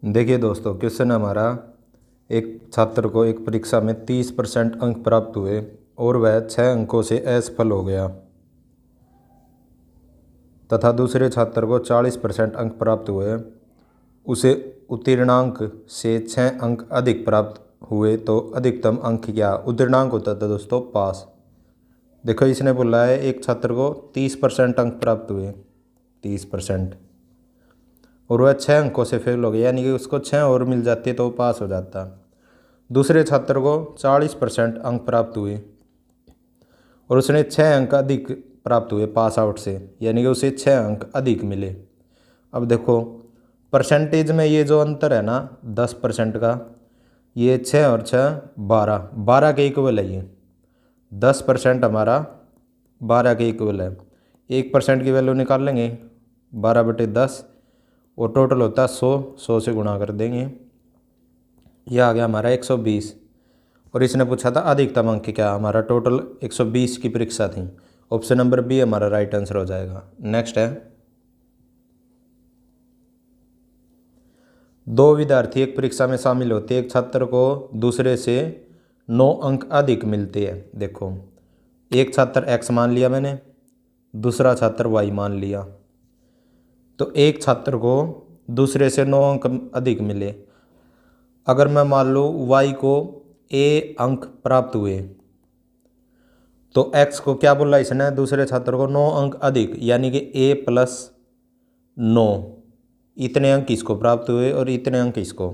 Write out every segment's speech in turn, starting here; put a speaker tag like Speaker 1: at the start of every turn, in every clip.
Speaker 1: देखिए दोस्तों, क्वेश्चन हमारा एक छात्र को एक परीक्षा में 30% अंक प्राप्त हुए और वह 6 अंकों से असफल हो गया तथा दूसरे छात्र को 40% अंक प्राप्त हुए, उसे उत्तीर्णांक से 6 अंक अधिक प्राप्त हुए तो अधिकतम अंक क्या? उत्तीर्णांक होता था दोस्तों पास। देखो, इसने बोला है एक छात्र को 30% अंक प्राप्त हुए, 30%, और वह 6 अंकों से फेल हो गया, यानी कि उसको 6 और मिल जाते तो वो पास हो जाता। दूसरे छात्र को 40% अंक प्राप्त हुए और उसने 6 अंक अधिक प्राप्त हुए पास आउट से, यानी कि उसे 6 अंक अधिक मिले। अब देखो, परसेंटेज में ये जो अंतर है ना 10% का, ये 6 और 6 12 के इक्वल है। ये 10% हमारा 12 के इक्वल है। 1% की वैल्यू निकाल लेंगे 12/10 और टोटल होता है 100 से गुणा कर देंगे, यह आ गया हमारा 120। और इसने पूछा था अधिकतम अंक क्या? हमारा टोटल 120 की परीक्षा थी। ऑप्शन नंबर बी हमारा राइट आंसर हो जाएगा। नेक्स्ट है, दो विद्यार्थी एक परीक्षा में शामिल होते हैं, एक छात्र को दूसरे से 9 अंक अधिक मिलते हैं। देखो, एक छात्र x मान लिया मैंने, दूसरा छात्र y मान लिया, तो एक छात्र को दूसरे से 9 अंक अधिक मिले। अगर मैं मान लूँ y को a अंक प्राप्त हुए तो x को क्या बोला इसने? दूसरे छात्र को 9 अंक अधिक, यानी कि a + 9, इतने अंक इसको प्राप्त हुए और इतने अंक इसको।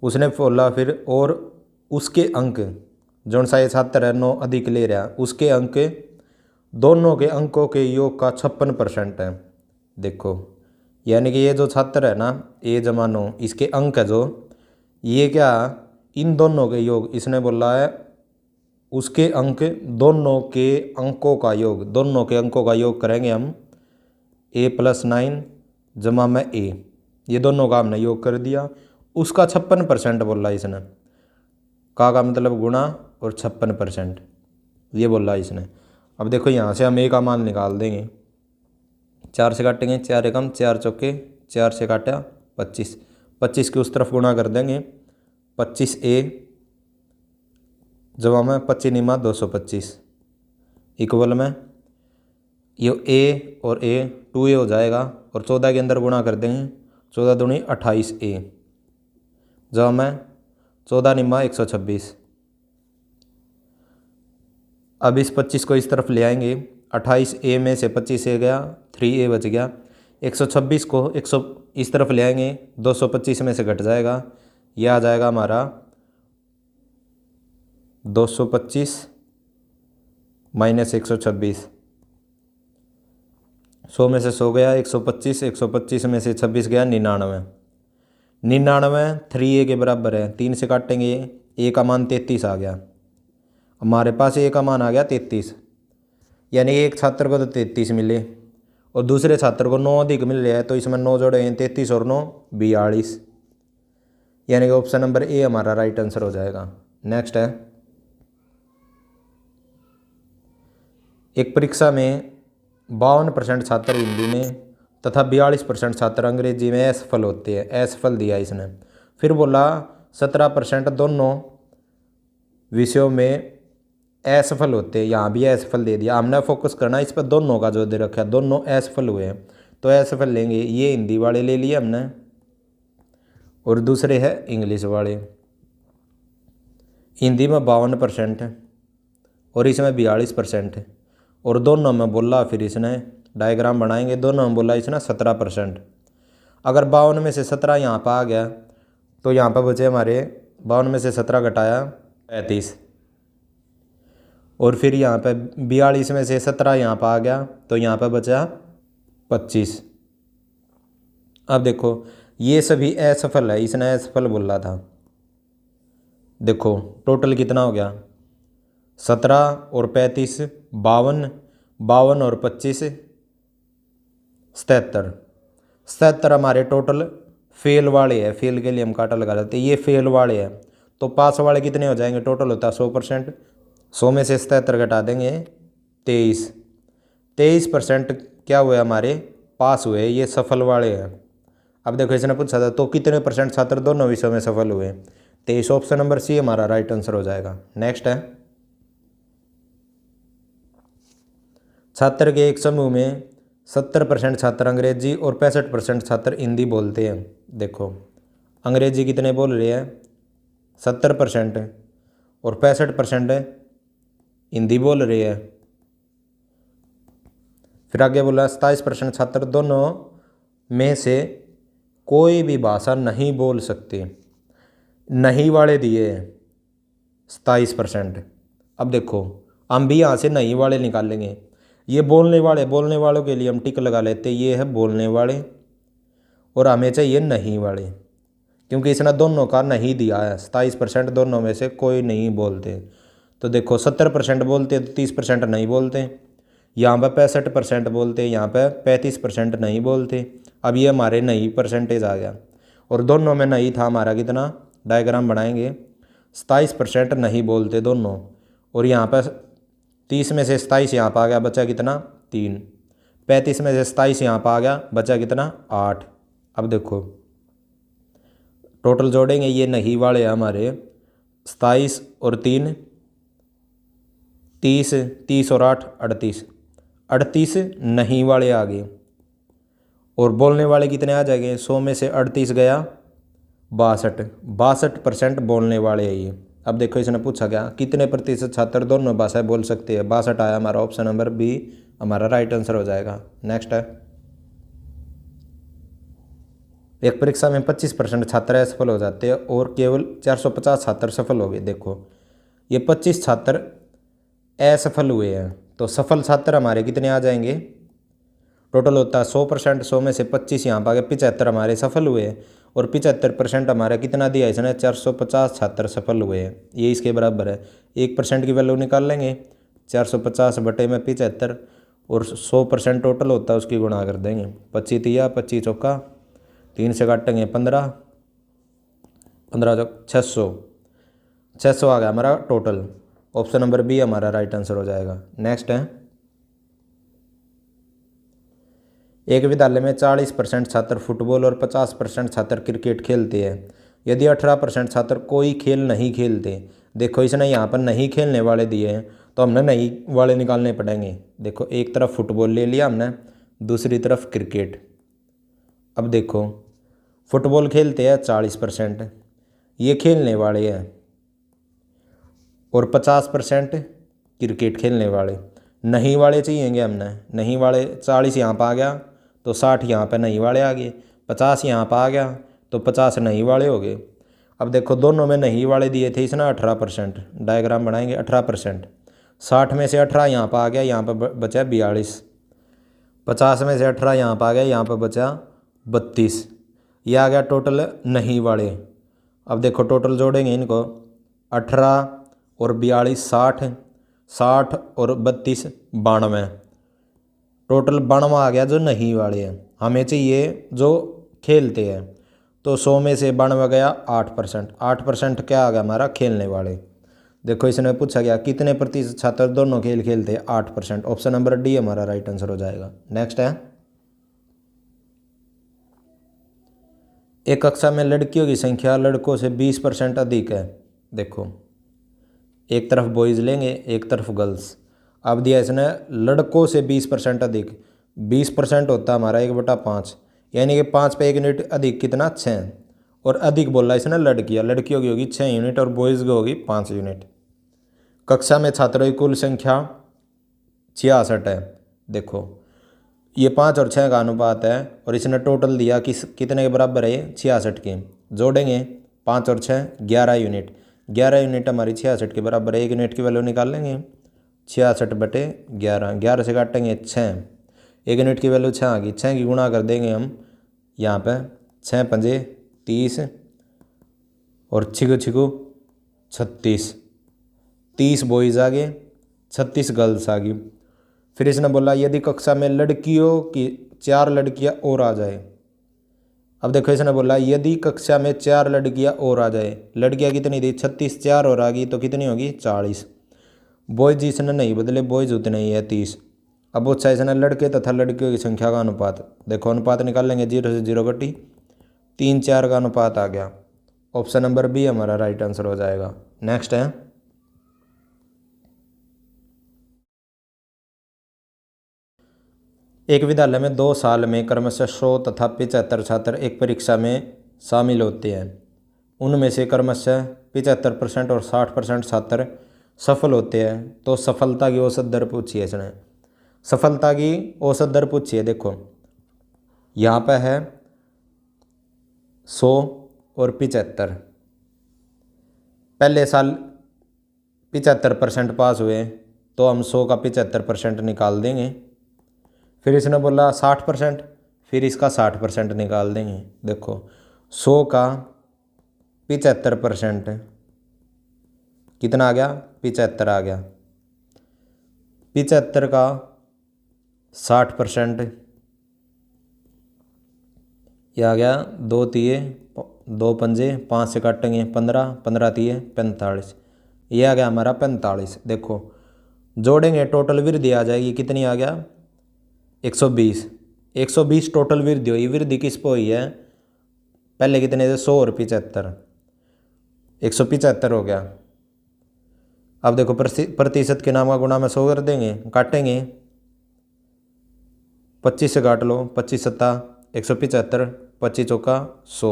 Speaker 1: उसने बोला फिर और उसके अंक, जौन सा ये छात्र है 9 अधिक ले रहा, उसके अंक दोनों के अंकों के योग का 56% है। देखो, यानी कि ये जो छात्र है ना a = 9, इसके अंक है जो ये क्या, इन दोनों के योग, इसने बोला है उसके अंक दोनों के अंकों का योग, दोनों के अंकों का योग करेंगे हम, a + 9 जमा में a, ये दोनों का हमने योग कर दिया, उसका 56% बोला इसने। का मतलब गुणा और 56%, ये बोला इसने। अब देखो, यहाँ से हम a का मान निकाल देंगे, 4 से काटेंगे, 4 एकम 4 चौके, 4 से काटा 25, 25 की उस तरफ गुणा कर देंगे, 25a जमा में 25 × 225 इक्वल में ये a और a 2a हो जाएगा और 14 के अंदर गुणा कर देंगे, 14 दूनी 28a जमा में 14 × 126। अब इस 25 को इस तरफ ले आएंगे, 28a में से 25a गया, 3a बच गया। 126 को 100 इस तरफ ले आएंगे, 225 में से घट जाएगा, यह आ जाएगा हमारा 225 - 126। 100 में से 100 गया, 125, 125 में से 26 गया 99। 99 3a के बराबर है, 3 से काटेंगे, a का मान 33 आ गया। हमारे पास a का मान आ गया 33, यानी एक छात्र को तो 33 मिले और दूसरे छात्र को 9 अधिक मिल रहा है, तो इसमें 9 जोड़े हैं, 33 और 9 42, यानी कि ऑप्शन नंबर ए हमारा राइट आंसर हो जाएगा। नेक्स्ट है, एक परीक्षा में 52% छात्र हिंदी में तथा 42% छात्र अंग्रेजी में असफल होते हैं। असफल दिया इसने, फिर बोला 17% दोनों विषयों में असफल होते हैं, यहाँ भी असफल दे दिया। हमने फोकस करना इस पर, दोनों का जो दे रखा है, दोनों असफल हुए हैं तो असफल लेंगे। ये हिंदी वाले ले लिए हमने और दूसरे है इंग्लिश वाले। हिंदी में 52% है और इसमें 42% है, और दोनों में बोला, फिर इसने डायग्राम बनाएंगे, दोनों में बोला इसने 17%। अगर 52 में से 17 यहाँ पर आ गया तो यहाँ पर बचे हमारे 52 में से 17 घटाया 35, और फिर यहाँ पे 42 में से 17 यहाँ पर आ गया तो यहाँ पर बचा 25। अब देखो, ये सभी असफल है, इसने असफल बोला था। देखो टोटल कितना हो गया, 17 और 35 52, 52 और 25 77। 77 हमारे टोटल फेल वाले हैं, फेल के लिए हम काटा लगा देते हैं, ये फेल वाले हैं। तो पास वाले कितने हो जाएंगे? टोटल होता है 100%, 100 में से 77 घटा देंगे 23% क्या हुए हमारे? पास हुए, ये सफल वाले हैं। अब देखो इसने पूछा था तो कितने % छात्र दोनों विषयों में सफल हुए, 23। ऑप्शन नंबर सी हमारा राइट आंसर हो जाएगा। नेक्स्ट है, छात्र के एक समूह में 70% छात्र अंग्रेजी और 65% छात्र हिंदी बोलते हैं। देखो अंग्रेजी कितने बोल रहे हैं, 70% और 65% हिंदी बोल रहे हैं। फिर आगे बोला 27% छात्र दोनों में से कोई भी भाषा नहीं बोल सकते, नहीं वाले दिए हैं 27%। अब देखो हम भी यहाँ से नहीं वाले निकालेंगे, ये बोलने वालों के लिए हम टिक लगा लेते, ये है बोलने वाले और हमें चाहिए नहीं वाले, क्योंकि इसने दोनों का नहीं दिया है। 27% दोनों में से कोई नहीं बोलते, तो देखो 70% बोलते तो 30% नहीं बोलते, यहाँ पर 65% बोलते, यहाँ पर 35% नहीं बोलते। अब ये हमारे नहीं परसेंटेज आ गया और दोनों में नहीं था हमारा कितना, डायग्राम बनाएंगे। 27% नहीं बोलते दोनों, और यहाँ पर 30 में से 27 यहाँ पर आ गया, बचा कितना 3। 35 में से 27 यहाँ पर आ गया, बचा कितना 8। अब देखो टोटल जोड़ेंगे, ये नहीं वाले हमारे 27 और 3 30, 30 और 8 38, 38 नहीं वाले आ गए और बोलने वाले कितने आ जाएंगे, 100 में से 38 गया 62% बोलने वाले है ये। अब देखो इसने पूछा क्या, कितने प्रतिशत छात्र दोनों भाषाएं बोल सकते हैं, 62 आया हमारा, ऑप्शन नंबर बी हमारा राइट आंसर हो जाएगा। नेक्स्ट है, एक परीक्षा में 25% छात्र असफल हो जाते हैं और केवल 450 छात्र सफल हो गए। देखो ये 25 छात्र असफल हुए हैं, तो सफल छात्र हमारे कितने आ जाएंगे, टोटल होता है 100%, 100 में से 25 यहाँ पर आ गए, 75 हमारे सफल हुए और 75% हमारा कितना दिया इसने, 450 छात्र सफल हुए हैं, ये इसके बराबर है। 1% की वैल्यू निकाल लेंगे, 450 बटे में 75 और 100% टोटल होता है उसकी गुणा कर देंगे। 25 तिया 25 चौका 3 से काटेंगे 15, 15 600 आ गया हमारा टोटल, ऑप्शन नंबर बी हमारा राइट आंसर हो जाएगा। नेक्स्ट है, एक विद्यालय में 40% छात्र फुटबॉल और 50% छात्र क्रिकेट खेलते हैं। यदि 18% छात्र कोई खेल नहीं खेलते, देखो इसने यहाँ पर नहीं खेलने वाले दिए हैं, तो हमने नहीं वाले निकालने पड़ेंगे। देखो एक तरफ फुटबॉल ले लिया हमने, दूसरी तरफ क्रिकेट। अब देखो फुटबॉल खेलते हैं 40%, ये खेलने वाले हैं, और 50% क्रिकेट खेलने वाले। नहीं वाले चाहिएंगे हमने, नहीं वाले 40 यहाँ पर आ गया तो 60 यहाँ पे नहीं वाले आ गए, 50 यहाँ पर आ गया तो 50 नहीं वाले हो गए। अब देखो दोनों में नहीं वाले दिए थे इसने 18%, डायग्राम बनाएंगे 18%, 60 में से 18 यहाँ पर आ गया, यहाँ पर बचा 42, 50 में से 18 यहाँ पर आ गया, यहाँ पर बचा 32, ये आ गया टोटल नहीं वाले। अब देखो टोटल जोड़ेंगे इनको, 18 और 42 60, 60 और 32 92, टोटल 92 आ गया जो नहीं वाले हैं। हमें चाहिए जो खेलते हैं, तो 100 में से 92 गया 8%, 8% क्या आ गया हमारा, खेलने वाले। देखो इसने पूछा गया कितने प्रतिशत छात्र दोनों खेल खेलते हैं, 8%, ऑप्शन नंबर डी हमारा राइट आंसर हो जाएगा। नेक्स्ट है, एक कक्षा में लड़कियों की संख्या लड़कों से 20% अधिक है। देखो एक तरफ बॉयज़ लेंगे, एक तरफ गर्ल्स। अब दिया इसने लड़कों से 20% अधिक, 20% होता है हमारा 1/5, यानी कि 5 पे 1 यूनिट अधिक कितना 6, और अधिक बोला इसने लड़कियों की होगी 6 यूनिट और बॉयज़ की होगी 5 यूनिट। कक्षा में छात्रों की कुल संख्या 66 है। देखो ये 5 और 6 का अनुपात है और इसने टोटल दिया कि कितने के बराबर है, 66 के। जोड़ेंगे 5 और 6 11 यूनिट, 11 यूनिट हमारी 66 के बराबर है। 1 यूनिट की वैल्यू निकाल लेंगे, 66 बटे 11, 11 से काटेंगे 6, 1 यूनिट की वैल्यू 6 आ गई, 6 की गुणा कर देंगे हम यहाँ पे, 6 पंजे 30 और 6 6 36, 30 बॉयज़ आ गए, 36 गर्ल्स आ गई। फिर इसने बोला यदि कक्षा में लड़कियों की 4 लड़कियाँ और आ जाए। अब देखो इसने बोला यदि कक्षा में 4 लड़कियाँ और आ जाए, लड़कियाँ कितनी थी 36, 4 और आ गई तो कितनी होगी 40। बॉयज इसने नहीं बदले, बॉयज उतने ही है 30। अब वो इसने लड़के तथा लड़कियों की संख्या का अनुपात, देखो अनुपात निकाल लेंगे 0 से 0 कटी, 3:4 का अनुपात आ गया। ऑप्शन नंबर बी हमारा राइट आंसर हो जाएगा। नेक्स्ट है, एक विद्यालय में 2 साल में क्रमशः 100 तथा 75 छात्र एक परीक्षा में शामिल होते हैं। उनमें से क्रमशः 75% और 60% छात्र सफल होते हैं। तो सफलता की औसत दर पूछी है इसने। सफलता की औसत दर पूछी है। देखो यहाँ पे है 100 और 75। पहले साल 75% पास हुए तो हम 100 का 75% निकाल देंगे। फिर इसने बोला 60%, फिर इसका 60% निकाल देंगे। देखो 100 का 75% कितना आ गया, 75 आ गया। 75 का 60% ये आ गया 2 तिये 2 पंजे 5 से काटेंगे 15, 15 तिये 45, ये आ गया हमारा 45। देखो जोड़ेंगे टोटल वृद्धि आ जाएगी, कितनी आ गया 120। 120 टोटल वृद्धि हुई। वृद्धि किस पे हुई है, पहले कितने थे 100 और 75, 175 हो गया। अब देखो प्रतिशत के नाम का गुणा में 100 कर देंगे, काटेंगे 25 से काट लो, 25 सत्ता 175, 25 चौका 100,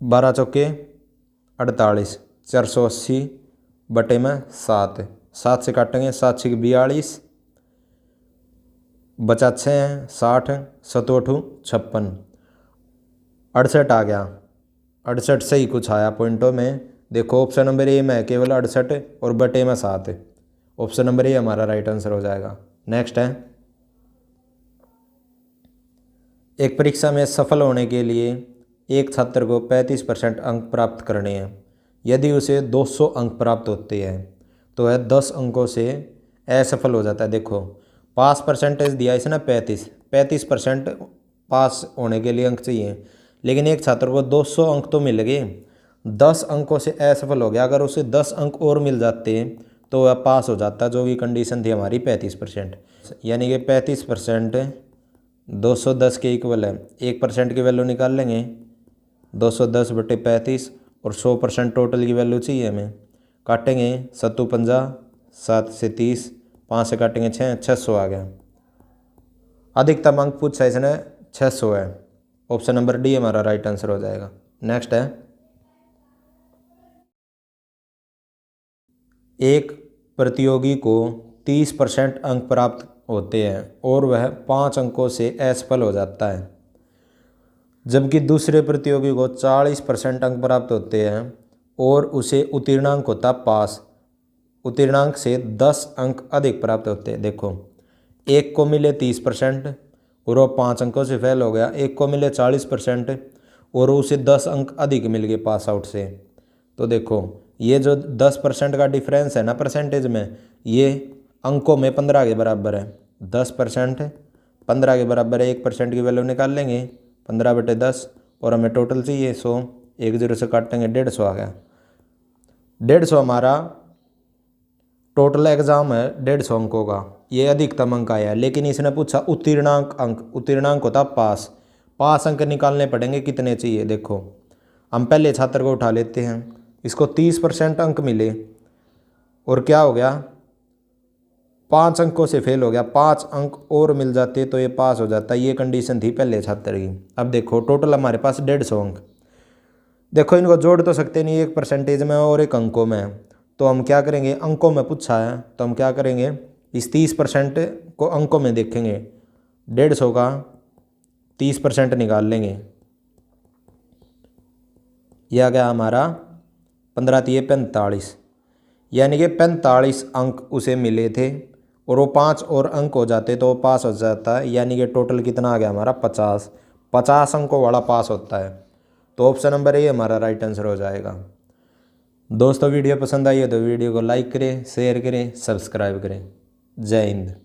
Speaker 1: 12 चौके 48, 480 बटे में 7, 7 से काटेंगे 7 6 42, बचा 6 60, 7 8 56, 68 आ गया। 68 से ही कुछ आया पॉइंटों में। देखो ऑप्शन नंबर ए में केवल 68 और बटे में 7। ऑप्शन नंबर ए हमारा राइट आंसर हो जाएगा। नेक्स्ट है, एक परीक्षा में सफल होने के लिए एक छात्र को 35% अंक प्राप्त करने हैं। यदि उसे 200 अंक प्राप्त होते हैं तो वह 10 अंकों से असफल हो जाता है। देखो पास परसेंटेज दिया इसने 35% पास होने के लिए अंक चाहिए, लेकिन एक छात्र को 200 अंक तो मिल गए, 10 अंकों से असफल हो गया। अगर उसे 10 अंक और मिल जाते तो वह पास हो जाता, जो कि कंडीशन थी हमारी 35%। यानी कि 35% 210 के इक्वल है। 1% की वैल्यू निकाल लेंगे 210 बटे 35, और 100% टोटल की वैल्यू चाहिए हमें। काटेंगे 7 50, 7 से 30, 5 से काटेंगे 6, 600 आ गया। अधिकतम अंक पूछा इसने 600 है। ऑप्शन नंबर डी हमारा राइट आंसर हो जाएगा। नेक्स्ट है, एक प्रतियोगी को 30% अंक प्राप्त होते हैं और वह 5 अंकों से असफल हो जाता है, जबकि दूसरे प्रतियोगी को 40% अंक प्राप्त होते हैं और उसे उत्तीर्णांक होता पास। उत्तीर्णांक से 10 अंक अधिक प्राप्त होते हैं। देखो एक को मिले 30% और वो 5 अंकों से फेल हो गया, एक को मिले 40% और उसे 10 अंक अधिक मिल गए पास आउट से। तो देखो ये जो 10% का डिफरेंस है ना परसेंटेज में, ये अंकों में 15 के बराबर है। 10% 15 के बराबर है। 1% की वैल्यू निकाल लेंगे 15 बटे 10, और हमें टोटल चाहिए 100। 1 0 से काटेंगे 150 आ गया। 150 हमारा टोटल एग्जाम है 150 अंकों का, ये अधिकतम अंक आया है। लेकिन इसने पूछा उत्तीर्णांक अंक, उत्तीर्णांक होता पास। पास अंक निकालने पड़ेंगे, कितने चाहिए। देखो हम पहले छात्र को उठा लेते हैं, इसको 30% अंक मिले और क्या हो गया 5 अंकों से फेल हो गया। 5 अंक और मिल जाते तो ये पास हो जाता, ये कंडीशन थी पहले छात्र की। अब देखो टोटल हमारे पास 150 अंक। देखो इनको जोड़ तो सकते नहीं, एक परसेंटेज में और एक अंकों में, तो हम क्या करेंगे, अंकों में पूछा है तो हम क्या करेंगे, इस 30% को अंकों में देखेंगे। 150 का 30% निकाल लेंगे, यह आ गया हमारा 15 तिये 45, यानी कि 45 अंक उसे मिले थे और वो 5 और अंक हो जाते तो वो पास हो जाता है। यानी कि टोटल कितना आ गया हमारा 50 अंकों वाला पास होता है। तो ऑप्शन नंबर ए हमारा राइट आंसर हो जाएगा। दोस्तों वीडियो पसंद आई है तो वीडियो को लाइक करें, शेयर करें, सब्सक्राइब करें। जय हिंद।